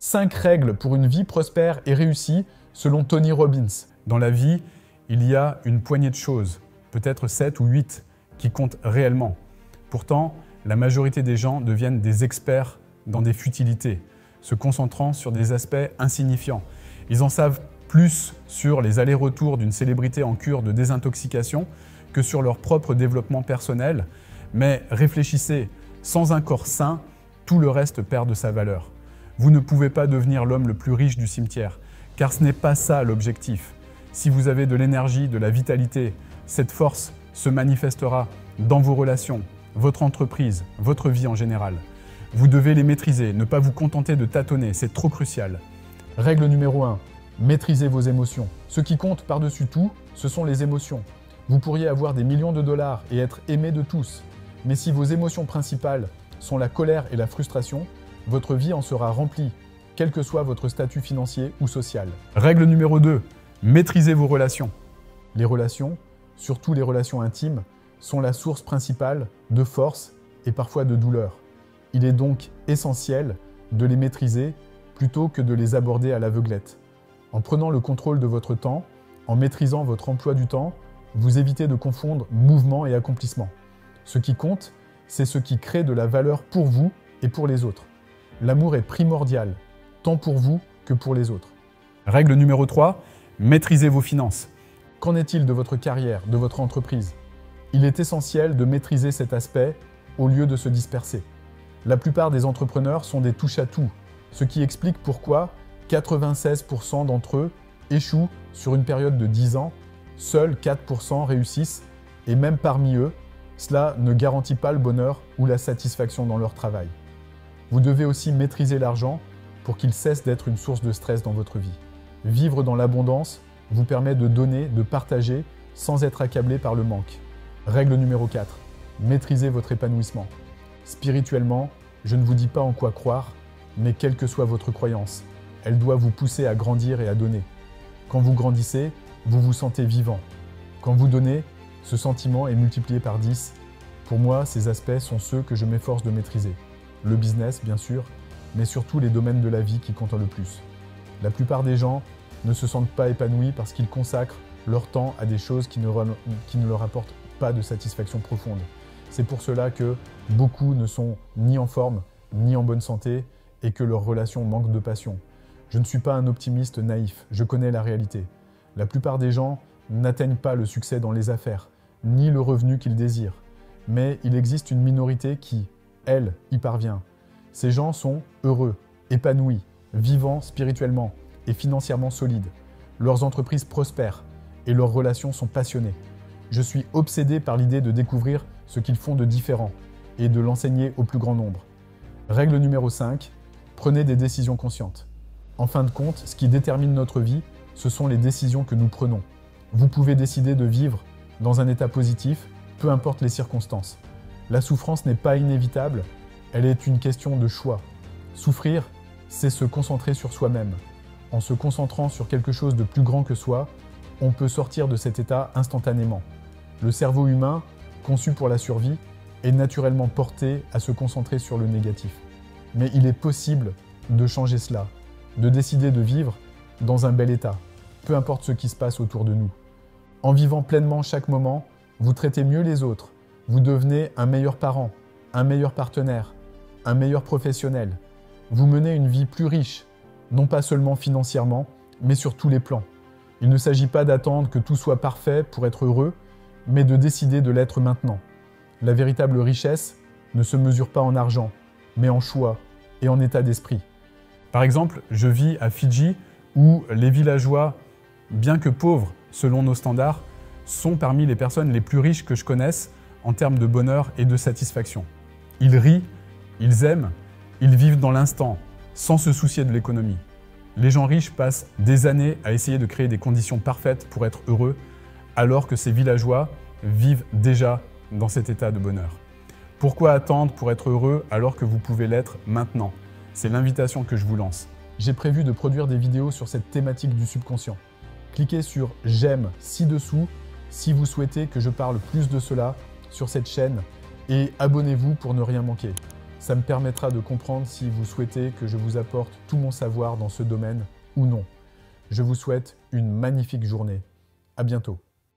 5 règles pour une vie prospère et réussie selon Tony Robbins. Dans la vie, il y a une poignée de choses, peut-être 7 ou 8, qui comptent réellement. Pourtant, la majorité des gens deviennent des experts dans des futilités, se concentrant sur des aspects insignifiants. Ils en savent plus sur les allers-retours d'une célébrité en cure de désintoxication que sur leur propre développement personnel. Mais réfléchissez, sans un corps sain, tout le reste perd de sa valeur. Vous ne pouvez pas devenir l'homme le plus riche du cimetière, car ce n'est pas ça l'objectif. Si vous avez de l'énergie, de la vitalité, cette force se manifestera dans vos relations, votre entreprise, votre vie en général. Vous devez les maîtriser, ne pas vous contenter de tâtonner, c'est trop crucial. Règle numéro 1, maîtrisez vos émotions. Ce qui compte par-dessus tout, ce sont les émotions. Vous pourriez avoir des millions de dollars et être aimé de tous, mais si vos émotions principales sont la colère et la frustration, votre vie en sera remplie, quel que soit votre statut financier ou social. Règle numéro 2, maîtrisez vos relations. Les relations, surtout les relations intimes, sont la source principale de force et parfois de douleur. Il est donc essentiel de les maîtriser plutôt que de les aborder à l'aveuglette. En prenant le contrôle de votre temps, en maîtrisant votre emploi du temps, vous évitez de confondre mouvement et accomplissement. Ce qui compte, c'est ce qui crée de la valeur pour vous et pour les autres. L'amour est primordial, tant pour vous que pour les autres. Règle numéro 3, maîtrisez vos finances. Qu'en est-il de votre carrière, de votre entreprise? Il est essentiel de maîtriser cet aspect au lieu de se disperser. La plupart des entrepreneurs sont des touche-à-tout, ce qui explique pourquoi 96% d'entre eux échouent sur une période de 10 ans, seuls 4% réussissent, et même parmi eux, cela ne garantit pas le bonheur ou la satisfaction dans leur travail. Vous devez aussi maîtriser l'argent pour qu'il cesse d'être une source de stress dans votre vie. Vivre dans l'abondance vous permet de donner, de partager, sans être accablé par le manque. Règle numéro 4. Maîtrisez votre épanouissement. Spirituellement, je ne vous dis pas en quoi croire, mais quelle que soit votre croyance, elle doit vous pousser à grandir et à donner. Quand vous grandissez, vous vous sentez vivant. Quand vous donnez, ce sentiment est multiplié par 10. Pour moi, ces aspects sont ceux que je m'efforce de maîtriser. Le business, bien sûr, mais surtout les domaines de la vie qui comptent le plus. La plupart des gens ne se sentent pas épanouis parce qu'ils consacrent leur temps à des choses qui ne leur apportent pas de satisfaction profonde. C'est pour cela que beaucoup ne sont ni en forme, ni en bonne santé et que leurs relations manquent de passion. Je ne suis pas un optimiste naïf, je connais la réalité. La plupart des gens n'atteignent pas le succès dans les affaires, ni le revenu qu'ils désirent. Mais il existe une minorité qui, elle, y parvient. Ces gens sont heureux, épanouis, vivants spirituellement et financièrement solides. Leurs entreprises prospèrent et leurs relations sont passionnées. Je suis obsédé par l'idée de découvrir ce qu'ils font de différent et de l'enseigner au plus grand nombre. Règle numéro 5, prenez des décisions conscientes. En fin de compte, ce qui détermine notre vie, ce sont les décisions que nous prenons. Vous pouvez décider de vivre dans un état positif, peu importe les circonstances. La souffrance n'est pas inévitable, elle est une question de choix. Souffrir, c'est se concentrer sur soi-même. En se concentrant sur quelque chose de plus grand que soi, on peut sortir de cet état instantanément. Le cerveau humain, conçu pour la survie, est naturellement porté à se concentrer sur le négatif. Mais il est possible de changer cela, de décider de vivre dans un bel état, peu importe ce qui se passe autour de nous. En vivant pleinement chaque moment, vous traitez mieux les autres, vous devenez un meilleur parent, un meilleur partenaire, un meilleur professionnel. Vous menez une vie plus riche, non pas seulement financièrement, mais sur tous les plans. Il ne s'agit pas d'attendre que tout soit parfait pour être heureux, mais de décider de l'être maintenant. La véritable richesse ne se mesure pas en argent, mais en choix et en état d'esprit. Par exemple, je vis à Fidji où les villageois, bien que pauvres selon nos standards, sont parmi les personnes les plus riches que je connaisse en termes de bonheur et de satisfaction. Ils rient, ils aiment, ils vivent dans l'instant, sans se soucier de l'économie. Les gens riches passent des années à essayer de créer des conditions parfaites pour être heureux, alors que ces villageois vivent déjà dans cet état de bonheur. Pourquoi attendre pour être heureux alors que vous pouvez l'être maintenant? C'est l'invitation que je vous lance. J'ai prévu de produire des vidéos sur cette thématique du subconscient. Cliquez sur « J'aime » ci-dessous si vous souhaitez que je parle plus de cela sur cette chaîne et abonnez-vous pour ne rien manquer. Ça me permettra de comprendre si vous souhaitez que je vous apporte tout mon savoir dans ce domaine ou non. Je vous souhaite une magnifique journée. À bientôt.